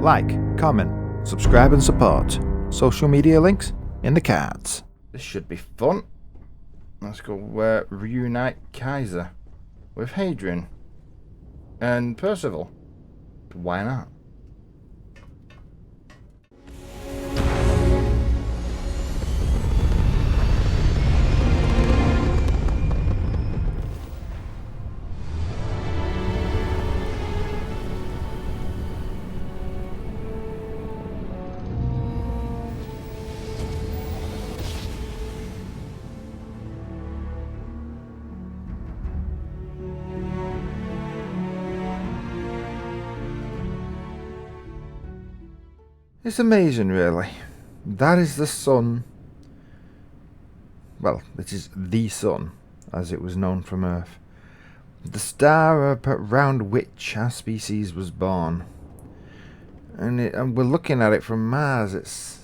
Like, comment, subscribe and support. Social media links in the cards. This should be fun. Let's go reunite Kaiser with Hadrian and Percival. Why not? It's amazing, really. That is the sun. Well, it is the sun, as it was known from Earth. The star around which our species was born. And we're looking at it from Mars. It's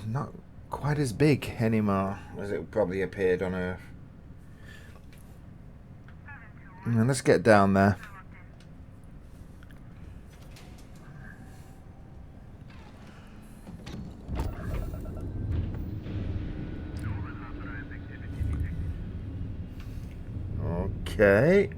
not quite as big anymore as it probably appeared on Earth. Now let's get down there. Okay.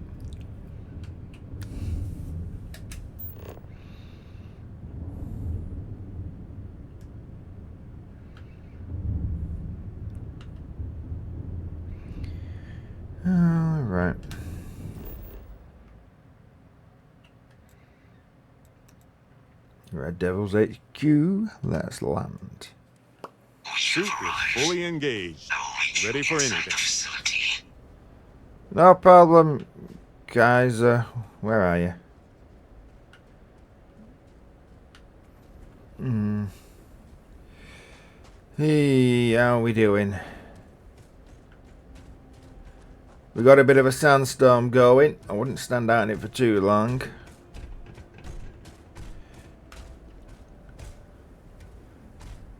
All right. Red Devil's HQ. Let's land. Suit is fully engaged. Ready for anything. No problem, guys. Where are you? Hey, how are we doing? We got a bit of a sandstorm going. I wouldn't stand out in it for too long.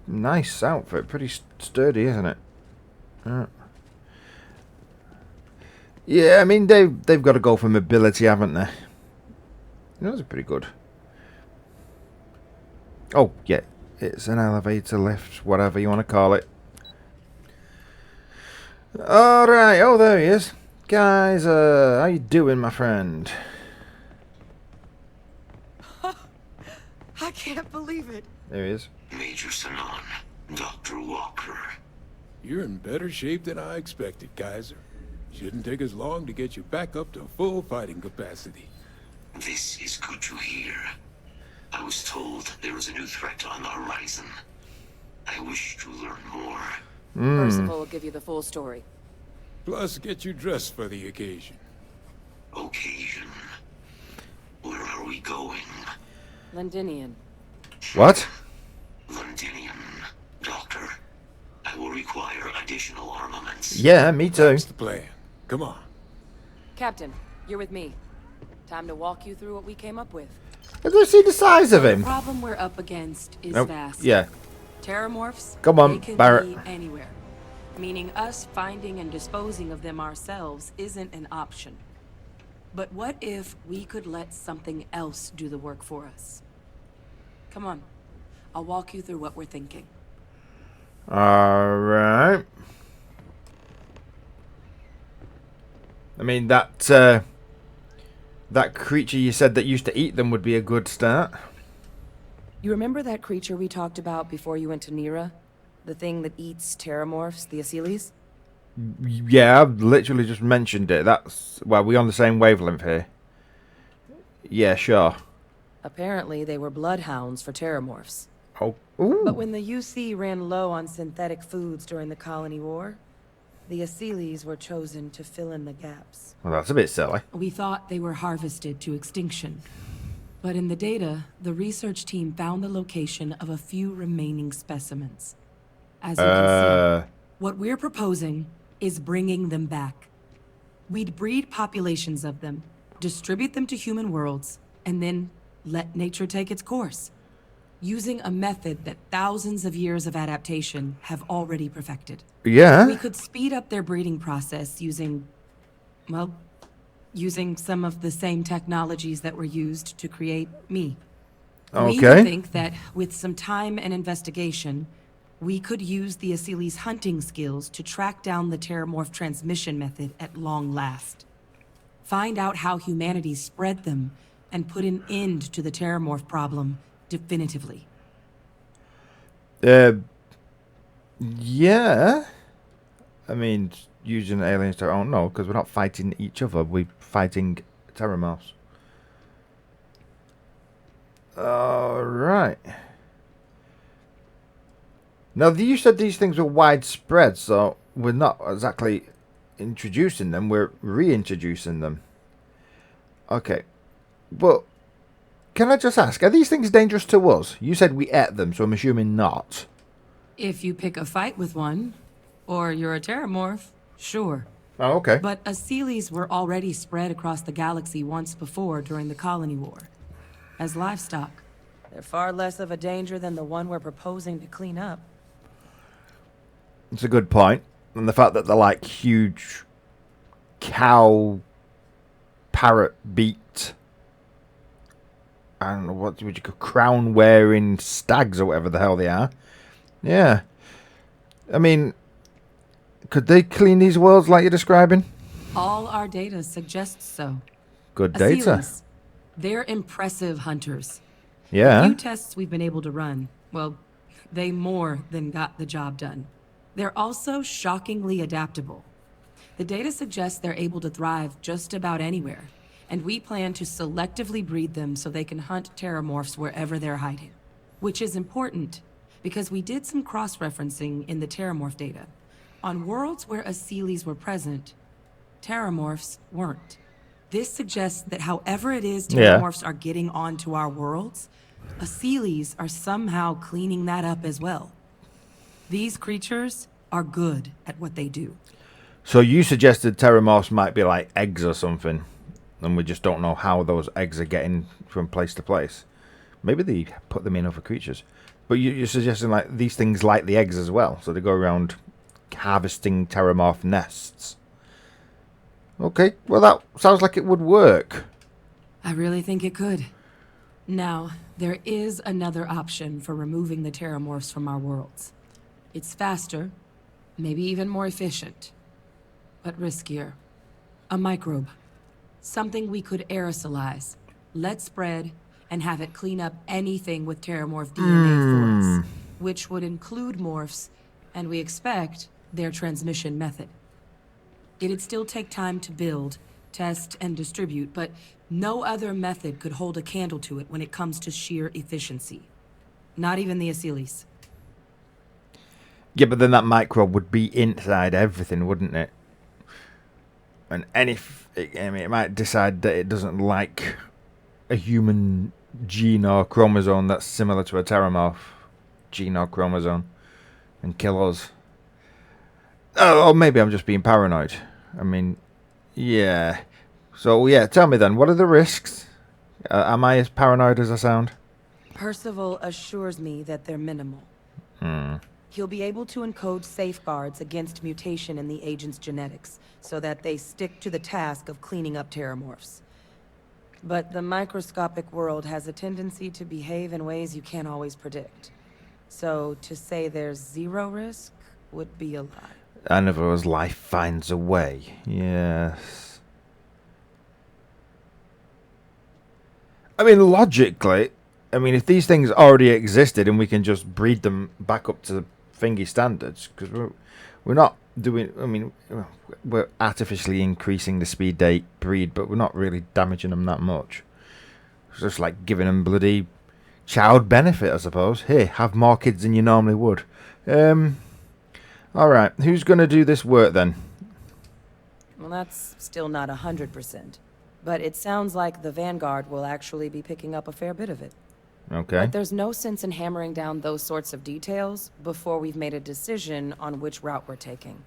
Nice outfit, pretty sturdy, isn't it? Yeah, I mean they've got to go for mobility, haven't they? Those are pretty good. Oh yeah, it's an elevator, lift, whatever you want to call it. All right, oh there he is, guys. How you doing, my friend? I can't believe it. There he is. Major Sanan, Dr. Walker. You're in better shape than I expected, Kaiser. Shouldn't take us long to get you back up to full fighting capacity. This is good to hear. I was told there was a new threat on the horizon. I wish to learn more. Percival will give you the full story. Plus, get you dressed for the occasion. Occasion? Where are we going? Londinion. What? Londinion. Doctor, I will require additional armaments. Yeah, me too. That's the plan. Come on. Captain, you're with me. Time to walk you through what we came up with. Have you seen the size of The him? problem we're up against is Nope. vast. Yeah. Terramorphs, Come on, they can Barrett. be anywhere. Meaning us finding and disposing of them ourselves isn't an option. But what if we could let something else do the work for us? Come on. I'll walk you through what we're thinking. Alright. I mean, that creature you said that used to eat them would be a good start. You remember that creature we talked about before you went to Nira? The thing that eats terramorphs, the Asyles? Yeah, I've literally just mentioned it. Well, we on the same wavelength here. Yeah, sure. Apparently, they were bloodhounds for terramorphs. Oh, ooh. But when the UC ran low on synthetic foods during the Colony War, the Asyles were chosen to fill in the gaps. Well, that's a bit silly. We thought they were harvested to extinction. But in the data, the research team found the location of a few remaining specimens. As you can see, what we're proposing is bringing them back. We'd breed populations of them, distribute them to human worlds, and then let nature take its course, using a method that thousands of years of adaptation have already perfected. Yeah. We could speed up their breeding process using, well, using some of the same technologies that were used to create me. We Okay. think that with some time and investigation, we could use the Asili's hunting skills to track down the Terramorph transmission method at long last. Find out how humanity spread them, and put an end to the Terramorph problem definitively. Yeah. I mean, using aliens to... Oh, no, because we're not fighting each other. We're fighting Terramorphs. Alright. Now, you said these things were widespread, so we're not exactly introducing them. We're reintroducing them. Okay. But, can I just ask, are these things dangerous to us? You said we ate them, so I'm assuming not. If you pick a fight with one, or you're a Terramorph, sure. Oh, okay. But Asilis were already spread across the galaxy once before during the Colony War. As livestock, they're far less of a danger than the one we're proposing to clean up. It's a good point. And the fact that they're like huge cow, parrot beaked, I don't know, what would you call, crown wearing stags or whatever the hell they are. Yeah. I mean, could they clean these worlds like you're describing? All our data suggests so. Good data. Asilis, they're impressive hunters. Yeah. The few tests we've been able to run, well, they more than got the job done. They're also shockingly adaptable. The data suggests they're able to thrive just about anywhere, and we plan to selectively breed them so they can hunt Terramorphs wherever they're hiding. Which is important, because we did some cross-referencing in the Terramorph data. On worlds where Asilis were present, Terramorphs weren't. This suggests that however it is Terramorphs are getting onto our worlds, Asilis are somehow cleaning that up as well. These creatures are good at what they do. So you suggested Terramorphs might be like eggs or something, and we just don't know how those eggs are getting from place to place. Maybe they put them in other creatures. But you're suggesting like these things like the eggs as well, so they go around harvesting Terramorph nests. Okay, well that sounds like it would work. I really think it could. Now, there is another option for removing the Terramorphs from our worlds. It's faster, maybe even more efficient, but riskier. A microbe. Something we could aerosolize, let spread, and have it clean up anything with Terramorph DNA for us, which would include morphs, and we expect their transmission method. It'd still take time to build, test, and distribute, but no other method could hold a candle to it when it comes to sheer efficiency. Not even the Asilis. Yeah, but then that microbe would be inside everything, wouldn't it? And it might decide that it doesn't like a human gene or chromosome that's similar to a Terramorph gene or chromosome and kill us. Oh, or maybe I'm just being paranoid. I mean, yeah. So, yeah, tell me then, what are the risks? Am I as paranoid as I sound? Percival assures me that they're minimal. He'll be able to encode safeguards against mutation in the agent's genetics, so that they stick to the task of cleaning up Terramorphs. But the microscopic world has a tendency to behave in ways you can't always predict. So to say there's zero risk would be a lie. And if it was life finds a way, yes. I mean, logically, if these things already existed and we can just breed them back up to thingy standards, because we're not doing, we're artificially increasing the speed they breed, but we're not really damaging them that much. It's just like giving them bloody child benefit, I suppose. Here, have more kids than you normally would. Alright, who's going to do this work then? Well, that's still not 100%. But it sounds like the Vanguard will actually be picking up a fair bit of it. Okay. But there's no sense in hammering down those sorts of details before we've made a decision on which route we're taking.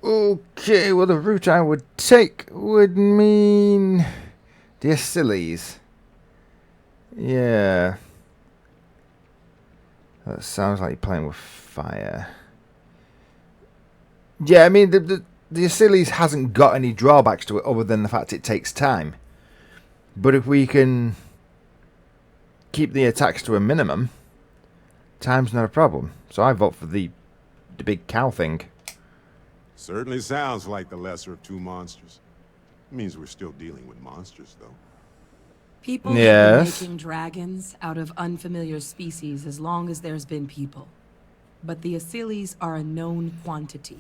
Okay, well the route I would take would mean the Asilis. Yeah. That sounds like you're playing with fire. Yeah, the Achilles hasn't got any drawbacks to it other than the fact it takes time. But if we can keep the attacks to a minimum, time's not a problem. So I vote for the big cow thing. Certainly sounds like the lesser of two monsters. Means we're still dealing with monsters, though. People have Yes. been making dragons out of unfamiliar species as long as there's been people. But the Achilles are a known quantity.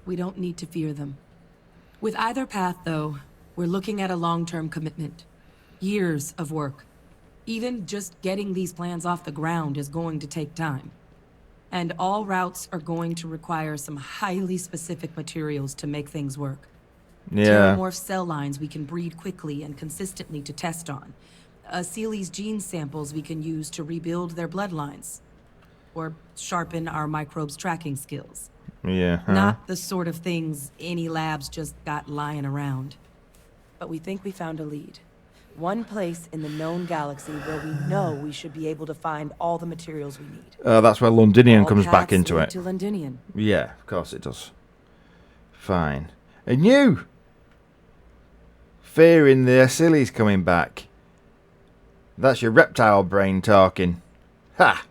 We don't need to fear them. With either path, though, we're looking at a long-term commitment. Years of work. Even just getting these plans off the ground is going to take time. And all routes are going to require some highly specific materials to make things work. Yeah. Terramorph cell lines we can breed quickly and consistently to test on. Achilles gene samples we can use to rebuild their bloodlines. Or sharpen our microbes tracking skills. Yeah. Not the sort of things any labs just got lying around. But we think we found a lead. One place in the known galaxy where we know we should be able to find all the materials we need. That's where Londinion All comes back paths into lead it. to Londinion. Yeah, of course it does. Fine. And you! Fearing the Achilles coming back. That's your reptile brain talking. Ha!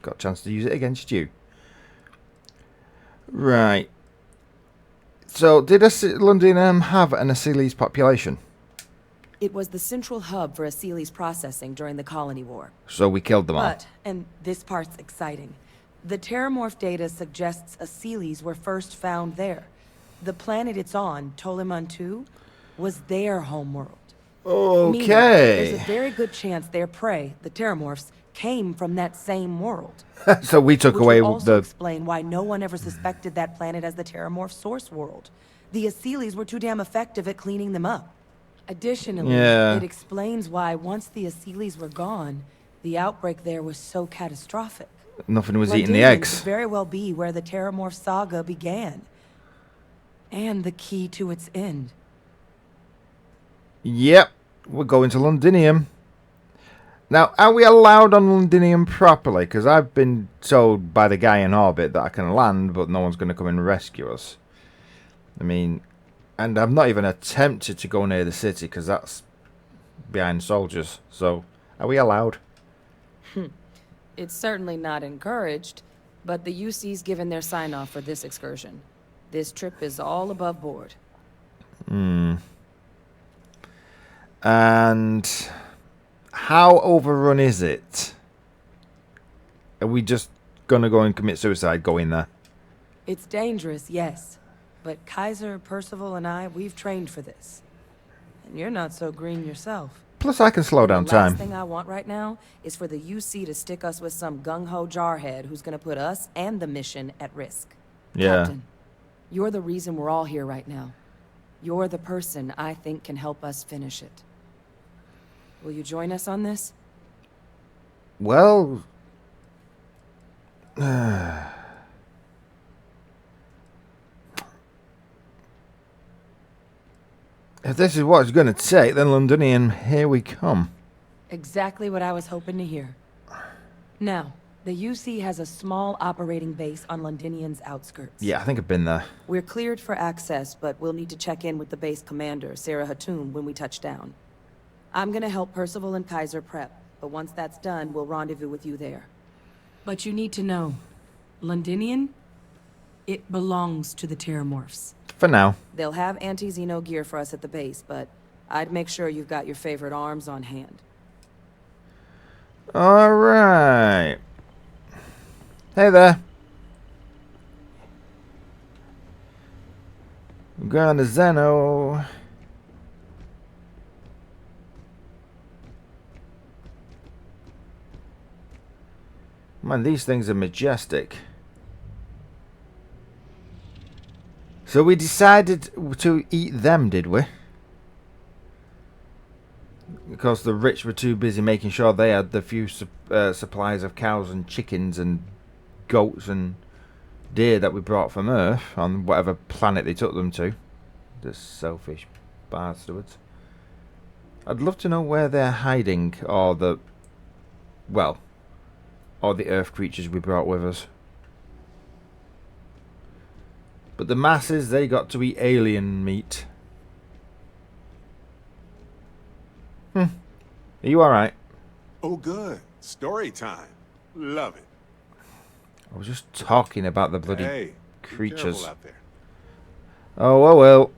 Got a chance to use it against you. Right. So, did Londinium have an Achilles population? It was the central hub for Achilles processing during the Colony War. So we killed them all. But, and this part's exciting, the Terramorph data suggests Achilles were first found there. The planet it's on, Toliman 2, was their homeworld. Meaning, there's a Okay. very good chance their prey, the Terramorphs, came from that same world. So we took Which away would also the... explain why no one ever suspected that planet as the Terramorph source world. The Achilles were too damn effective at cleaning them up. Additionally, Yeah. it explains why once the Achilles were gone, the outbreak there was so catastrophic. Nothing was eating the Londinion eggs. could very well be where the Terramorph saga began. And the key to its end. Yep, we're going to Londinium. Now, are we allowed on Londinium properly? Because I've been told by the guy in orbit that I can land, but no one's going to come and rescue us. I mean, and I've not even attempted to go near the city because that's behind soldiers. So, are we allowed? It's certainly not encouraged, but the UC's given their sign-off for this excursion. This trip is all above board. And how overrun is it? Are we just going to go and commit suicide going there? It's dangerous, yes. But Kaiser, Percival, and I, we've trained for this. And you're not so green yourself. Plus, I can slow down The last time. thing I want right now is for the UC to stick us with some gung-ho jarhead who's gonna put us and the mission at risk. Yeah. Captain, you're the reason we're all here right now. You're the person I think can help us finish it. Will you join us on this? Well... if this is what it's going to take, then Londinium, here we come. Exactly what I was hoping to hear. Now, the UC has a small operating base on Londinion's outskirts. Yeah, I think I've been there. We're cleared for access, but we'll need to check in with the base commander, Sarah Hatoum, when we touch down. I'm gonna help Percival and Kaiser prep, but once that's done, we'll rendezvous with you there. But you need to know, Londinion, it belongs to the Terramorphs. For now. They'll have anti-Xeno gear for us at the base, but I'd make sure you've got your favorite arms on hand. Alright. Hey there. I'm going to Zeno. Man, these things are majestic. So we decided to eat them, did we? Because the rich were too busy making sure they had the few supplies of cows and chickens and goats and deer that we brought from Earth on whatever planet they took them to. The selfish bastards. I'd love to know where they're hiding, or the... well... or the Earth creatures we brought with us. But the masses, they got to eat alien meat. Are you alright? Oh, good. Story time. Love it. I was just talking about the bloody Hey, be creatures. careful out there. Oh, well.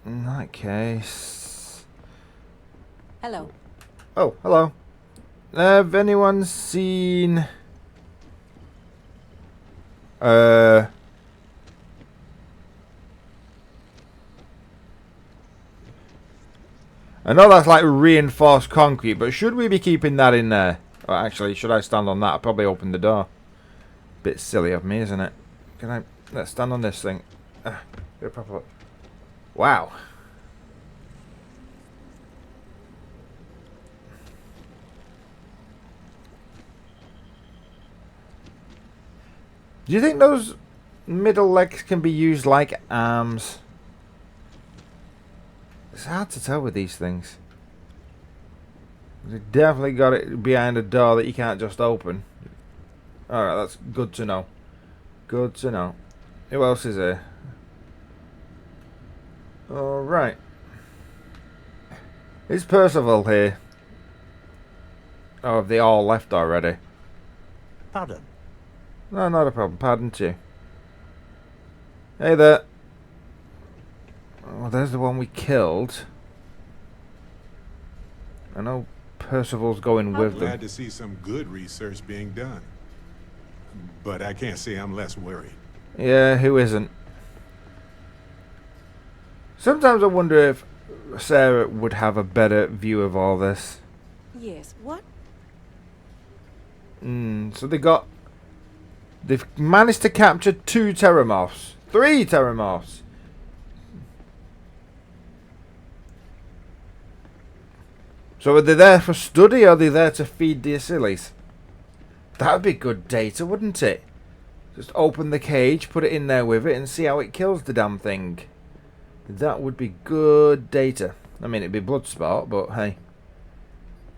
In that case... Hello. Oh, hello. Have anyone seen... I know that's like reinforced concrete, but should we be keeping that in there? Or actually, should I stand on that? I'll probably open the door. Bit silly of me, isn't it? Can I... Let's stand on this thing. Get a proper look. Wow. Do you think those middle legs can be used like arms? It's hard to tell with these things. They definitely got it behind a door that you can't just open. Alright, that's good to know. Good to know. Who else is here? Alright. Is Percival here? Oh, have they all left already? Pardon? No, not a problem. Pardon too. Hey there. Oh, there's the one we killed. I know Percival's going with them. Glad to see some good research being done. But I can't say I'm less worried. Yeah, who isn't? Sometimes I wonder if Sarah would have a better view of all this. Yes, what? So they've managed to capture 2 terramorphs. 3 terramorphs. So are they there for study or are they there to feed the sillies? That would be good data, wouldn't it? Just open the cage, put it in there with it and see how it kills the damn thing. That would be good data. I mean, it'd be blood sport, but hey.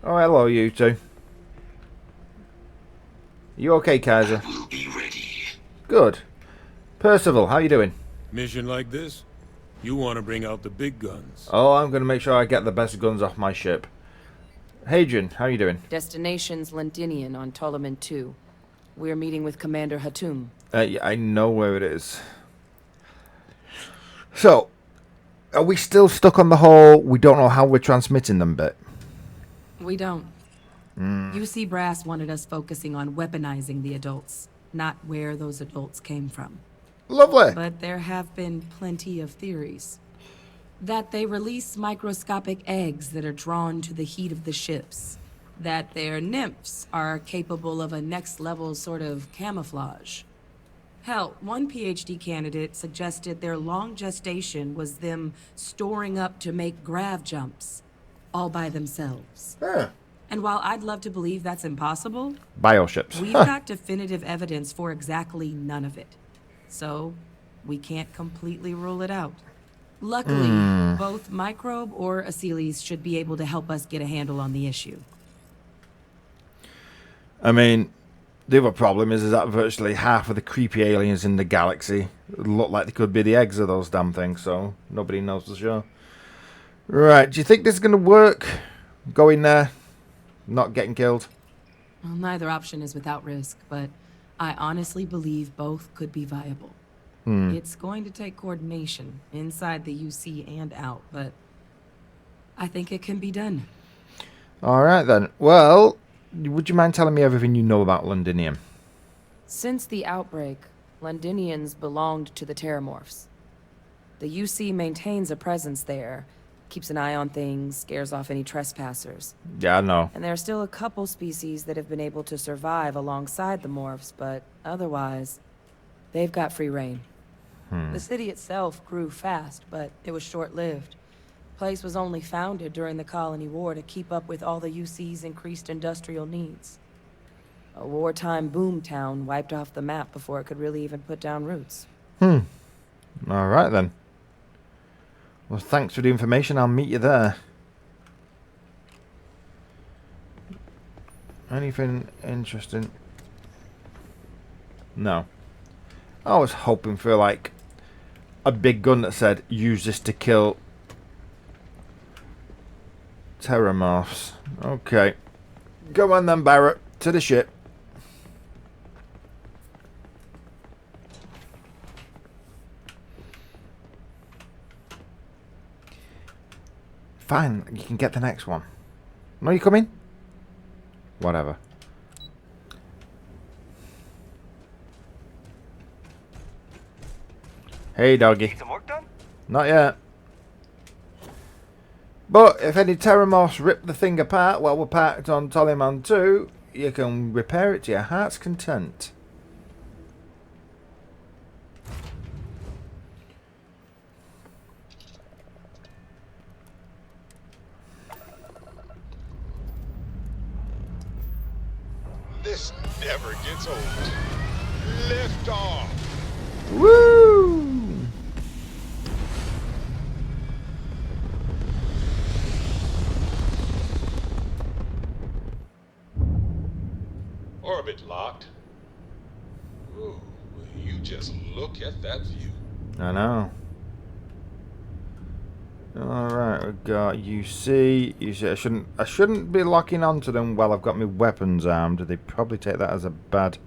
Oh, hello, you two. You okay, Kaiser? Will be ready. Good. Percival, how you doing? Mission like this, you want to bring out the big guns. Oh, I'm going to make sure I get the best guns off my ship. Hadrian, how you doing? Destination's Londinion on Toliman 2. We're meeting with Commander Hatum. Yeah, I know where it is. So, are we still stuck on the whole we don't know how we're transmitting them bit? We don't. UC Brass wanted us focusing on weaponizing the adults, not where those adults came from. Lovely. But there have been plenty of theories. That they release microscopic eggs that are drawn to the heat of the ships. That their nymphs are capable of a next-level sort of camouflage. Hell, one PhD candidate suggested their long gestation was them storing up to make grav jumps, all by themselves. Yeah. And while I'd love to believe that's impossible, Bioships. we've got definitive evidence for exactly none of it. So, we can't completely rule it out. Luckily, both Microbe or Aciles should be able to help us get a handle on the issue. I mean, the other problem is that virtually half of the creepy aliens in the galaxy look like they could be the eggs of those damn things, so nobody knows for sure. Right, do you think this is going to work? Going there, not getting killed? Well, neither option is without risk, but I honestly believe both could be viable. It's going to take coordination inside the UC and out, but I think it can be done. Alright then. Well, would you mind telling me everything you know about Londinium? Since the outbreak, Londinians belonged to the Terramorphs. The UC maintains a presence there, keeps an eye on things, scares off any trespassers. Yeah, I know. And there are still a couple species that have been able to survive alongside the morphs, but otherwise, they've got free reign. The city itself grew fast, but it was short-lived. The place was only founded during the Colony War to keep up with all the UC's increased industrial needs. A wartime boomtown wiped off the map before it could really even put down roots. Alright then. Well, thanks for the information. I'll meet you there. Anything interesting? No. I was hoping for, like, a big gun that said, use this to kill terramorphs. Okay. Go on then, Barrett. To the ship. Fine, you can get the next one. No, you coming? Whatever. Hey, doggy. Some work done? Not yet. But if any terramorphs rip the thing apart while we're parked on Toliman 2, you can repair it to your heart's content. This never gets old. Lift off. Woo! Orbit locked. Ooh, you just look at that view. I know. Alright, we've got UC. I shouldn't be locking onto them while I've got my weapons armed. They probably take that as a bad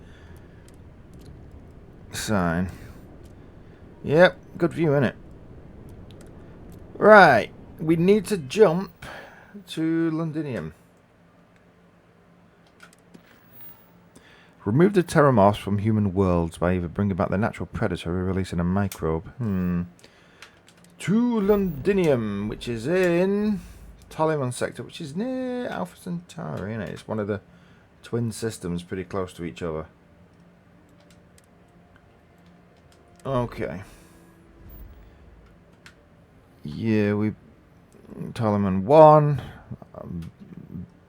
sign. Yep, good view, innit? Right, we need to jump to Londinium. Remove the terramorphs from human worlds by either bringing back the natural predator or releasing a microbe. To Londinium, which is in Toliman sector, which is near Alpha Centauri, isn't it? It's one of the twin systems pretty close to each other. Okay. Yeah, Toliman 1.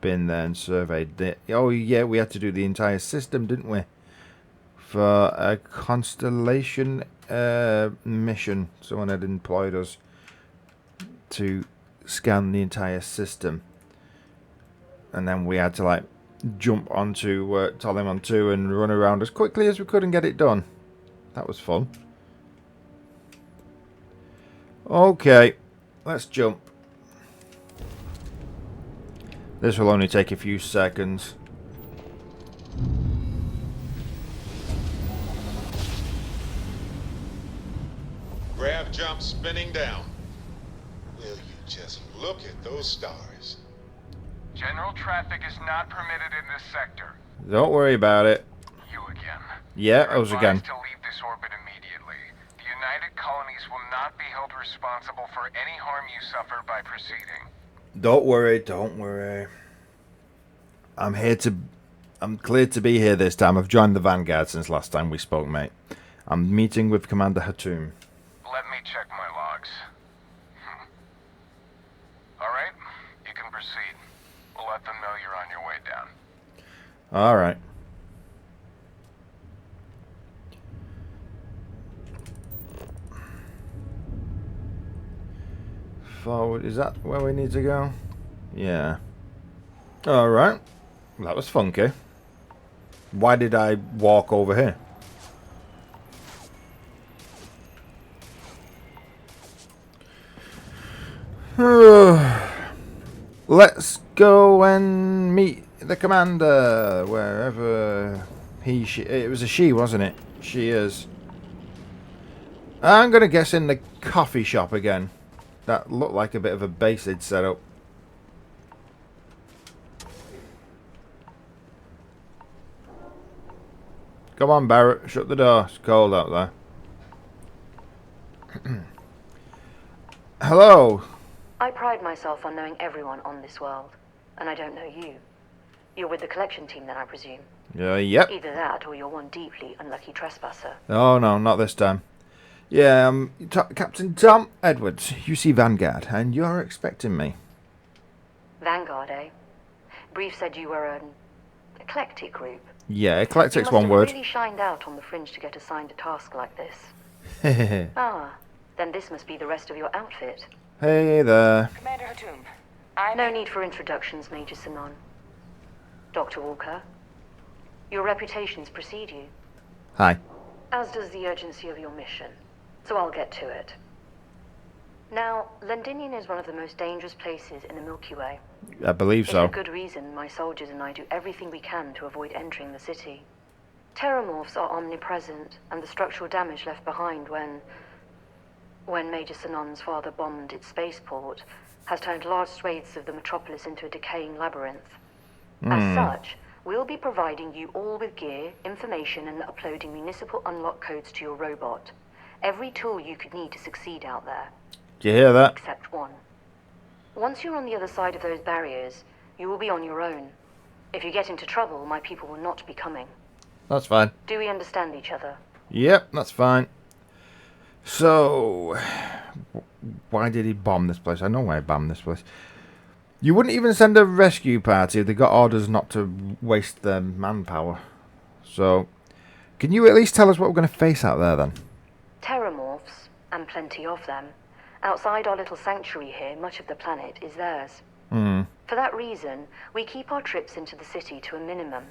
Been there and surveyed it. Oh yeah, we had to do the entire system, didn't we? For a constellation mission. Someone had employed us to scan the entire system. And then we had to like jump onto Toliman 2 and run around as quickly as we could and get it done. That was fun. Okay, let's jump. This will only take a few seconds. Grav jump spinning down. Will you just look at those stars? General traffic is not permitted in this sector. Don't worry about it. You again. Yeah, You're I was again. advised to leave this orbit immediately. The United Colonies will not be held responsible for any harm you suffer by proceeding. Don't worry, don't worry. I'm cleared to be here this time. I've joined the Vanguard since last time we spoke, mate. I'm meeting with Commander Hatum. Let me check my logs. Alright, you can proceed. We'll let them know you're on your way down. Alright. Forward, is that where we need to go? Yeah. Alright. That was funky. Why did I walk over here? Let's go and meet the commander, wherever she... It was a she, wasn't it? She is. I'm going to guess in the coffee shop again. That looked like a bit of a base they'd set up. Come on, Barrett. Shut the door. It's cold out there. Hello. I pride myself on knowing everyone on this world, and I don't know you. You're with the collection team then, I presume? Yep. Either that, or you're one deeply unlucky trespasser. Oh, no, not this time. Yeah, Captain Tom Edwards, UC Vanguard, and you're expecting me. Vanguard, eh? Brief said you were an eclectic group. Yeah, eclectic's you one word. You really shined out on the fringe to get assigned a task like this. Ah, then this must be the rest of your outfit. Hey there. Commander Hatum, no need for introductions, Major Simon. Dr. Walker, your reputations precede you. Hi. As does the urgency of your mission. so I'll get to it. Now, Londinion is one of the most dangerous places in the Milky Way. I believe It's so. a good reason my soldiers and I do everything we can to avoid entering the city. Terramorphs are omnipresent, and the structural damage left behind when Major Sanon's father bombed its spaceport has turned large swathes of the metropolis into a decaying labyrinth. As such, we'll be providing you all with gear, information, and uploading municipal unlock codes to your robot. Every tool you could need to succeed out there. Do you hear that? Except one. Once you're on the other side of those barriers, you will be on your own. If you get into trouble, my people will not be coming. That's fine. Do we understand each other? Yep, that's fine. So, why did he bomb this place? I know why he bombed this place. You wouldn't even send a rescue party if they got orders not to waste their manpower. So, can you at least tell us what we're going to face out there then? Terramorphs, and plenty of them. Outside our little sanctuary here, much of the planet is theirs. For that reason, we keep our trips into the city to a minimum.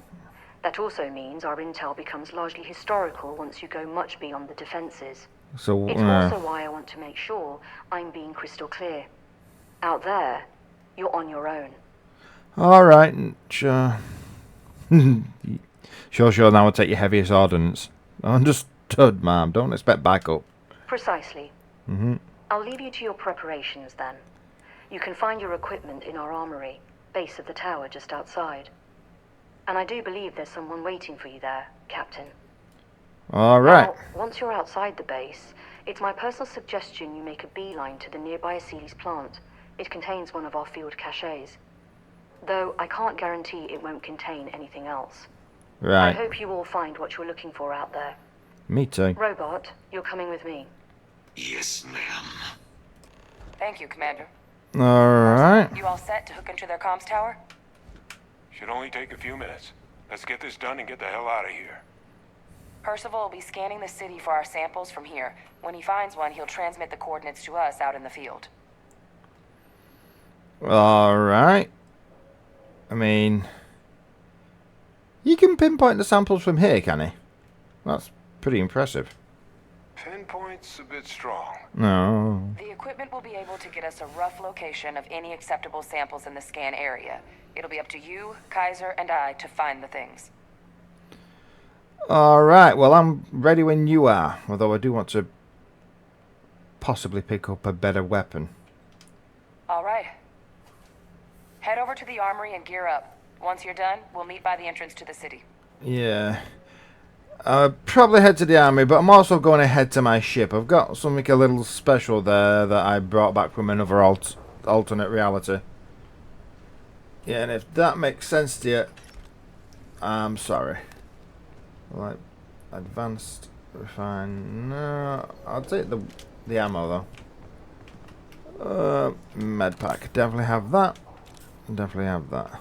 That also means our intel becomes largely historical once you go much beyond the defenses. So, It's also why I want to make sure I'm being crystal clear. Out there, you're on your own. alright, sure. Sure, now I'll take your heaviest ordnance. Understood, ma'am. Don't expect backup. Precisely. I'll leave you to your preparations then. You can find your equipment in our armory, base of the tower just outside. And I do believe there's someone waiting for you there, Captain. Alright. Now, once you're outside the base, it's my personal suggestion you make a beeline to the nearby Aceles plant. It contains one of our field caches. Though I can't guarantee it won't contain anything else. I Right. hope you all find what you're looking for out there. Me too. Robot, you're coming with me. Yes, ma'am. Thank you, Commander. Alright. You all set to hook into their comms tower? Should only take a few minutes. Let's get this done and get the hell out of here. Percival will be scanning the city for our samples from here. When he finds one, he'll transmit the coordinates to us out in the field. Alright. I mean, you can pinpoint the samples from here, can he? That's pretty impressive. Pinpoint's a bit strong. No. The equipment will be able to get us a rough location of any acceptable samples in the scan area. It'll be up to you, Kaiser, and I to find the things. Alright, well, I'm ready when you are. Although I do want to possibly pick up a better weapon. All right. Head over to the armory and gear up. Once you're done, we'll meet by the entrance to the city. Yeah. I'll probably head to the army, but I'm also going to head to my ship. I've got something a little special there that I brought back from another alternate reality. Yeah, and if that makes sense to you, I'm sorry. Like, advanced, refine. No, I'll take the ammo though. Med pack. Definitely have that. Definitely have that.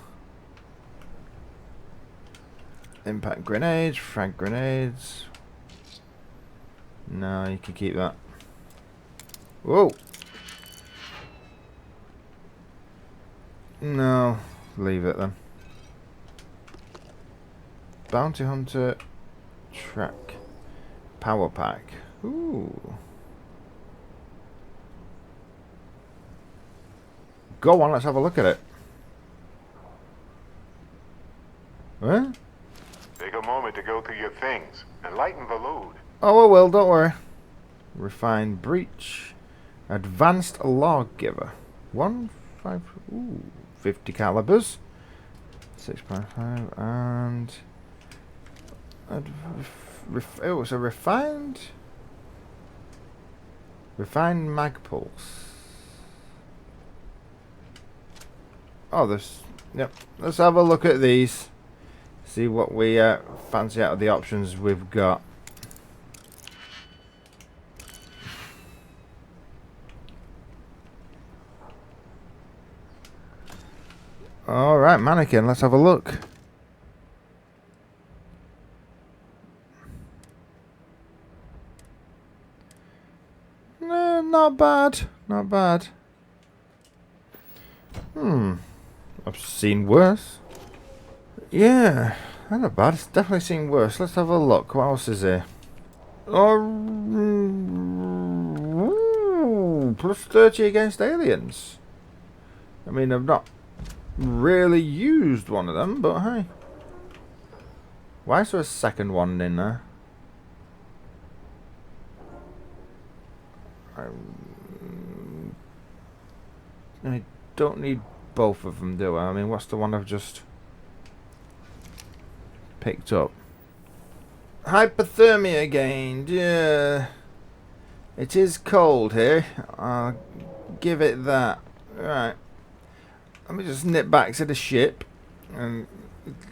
Impact grenades, frag grenades. No, you can keep that. Whoa. No, leave it then. Bounty hunter track. Power pack. Ooh. Go on, let's have a look at it. What? Take a moment to go through your things and lighten the load. Oh, I will, don't worry. Refined breach. Advanced lawgiver. 50 calibers. 6.5 and... oh, it's a refined mag pulse. Oh, this. Yep. Let's have a look at these. See what we fancy out of the options we've got. Alright, mannequin, let's have a look. Not bad. Not bad. I've seen worse. Yeah, not bad. It's definitely seen worse. Let's have a look. What else is here? Oh, plus 30 against aliens. I mean, I've not really used one of them, but hey. Why is there a second one in there? I don't need both of them, do I? I mean, what's the one I've just picked up? Hypothermia gained, yeah. It is cold here. I'll give it that. Right. Let me just nip back to the ship. And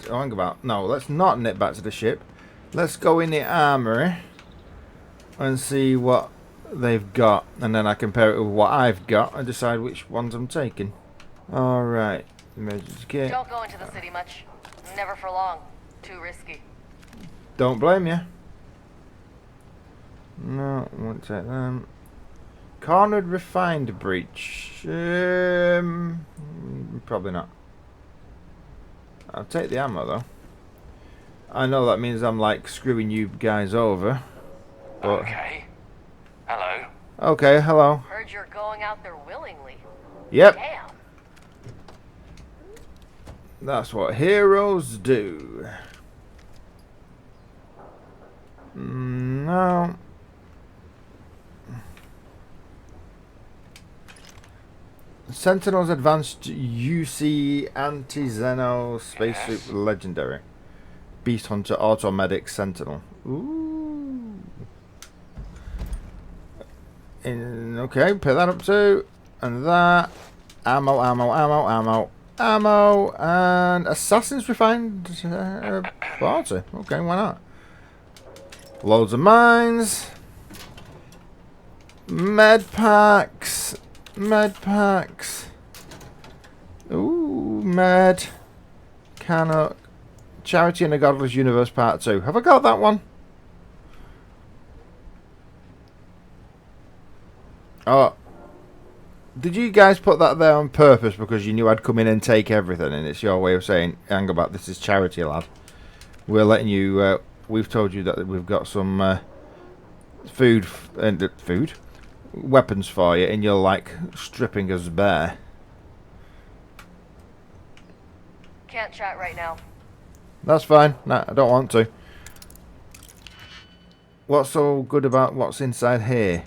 think about. No, let's not nip back to the ship. Let's go in the armory and see what they've got, and then I compare it with what I've got and decide which ones I'm taking. Alright. Emergency kit. Don't go into the city much. Never for long. Too risky. Don't blame you. No, won't take them. Cornered refined breach. Probably not. I'll take the ammo though. I know that means I'm like screwing you guys over. But Okay. Hello. okay, hello. Heard you're going out there willingly. Yep. Damn. That's what heroes do. No. Sentinel's Advanced UC Anti-Xeno Spacesuit Legendary. Beast Hunter Automedic Sentinel. Ooh. Okay, pick that up too. And that. Ammo, and Assassin's Refined Party. Okay, why not? Loads of mines. Med packs. Ooh, med. Canuck. Charity in a Godless Universe Part 2. Have I got that one? Oh. Did you guys put that there on purpose because you knew I'd come in and take everything, and it's your way of saying, hang about, this is charity, lad. We're letting you, we've told you that we've got some food, weapons for you, and you're like stripping us bare. Can't chat right now. That's fine. Nah, I don't want to. What's so good about what's inside here?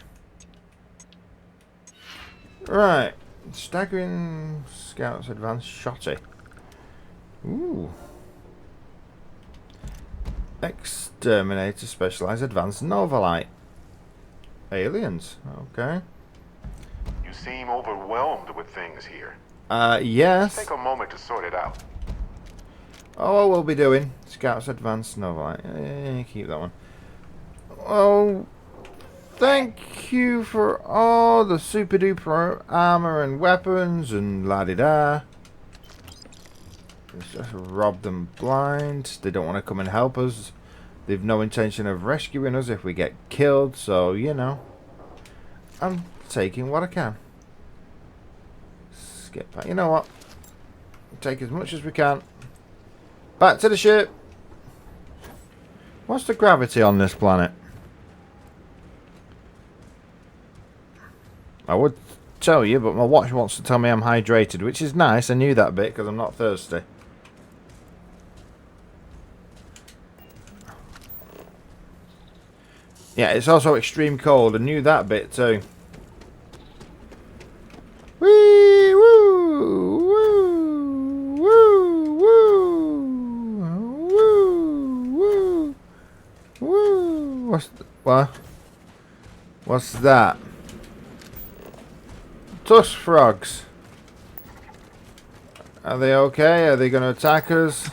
Right. Staggering Scouts Advanced Shotty. Ooh. Exterminator Specialized Advanced Novalite. Aliens. Okay. You seem overwhelmed with things here. Yes. Take a moment to sort it out. Oh, we'll be doing Scouts Advanced Novalite. Keep that one. Oh, thank you for all the super duper armor and weapons and la-di-da. Let's just rob them blind. They don't want to come and help us. They've no intention of rescuing us if we get killed, so, you know. I'm taking what I can. Skip back. You know what? Take as much as we can. Back to the ship. What's the gravity on this planet? I would tell you, but my watch wants to tell me I'm hydrated, which is nice. I knew that bit because I'm not thirsty. Yeah, it's also extreme cold. I knew that bit too. Wee woo woo woo woo woo woo. What's that? Tusk frogs. Are they okay? Are they going to attack us?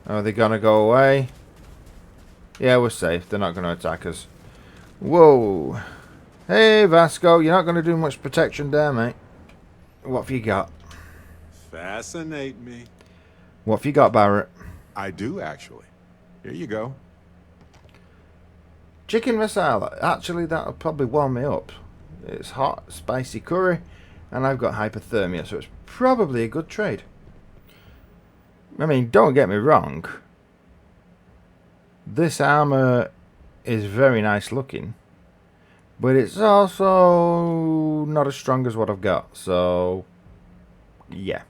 Are they going to go away? Yeah, we're safe. They're not going to attack us. Whoa. Hey, Vasco. You're not going to do much protection there, mate. What have you got? Fascinate me. What have you got, Barrett? I do, actually. Here you go. Chicken masala. Actually, that'll probably warm me up. It's hot, spicy curry, and I've got hypothermia, so it's probably a good trade. I mean, don't get me wrong. This armor is very nice looking, but it's also not as strong as what I've got, so yeah.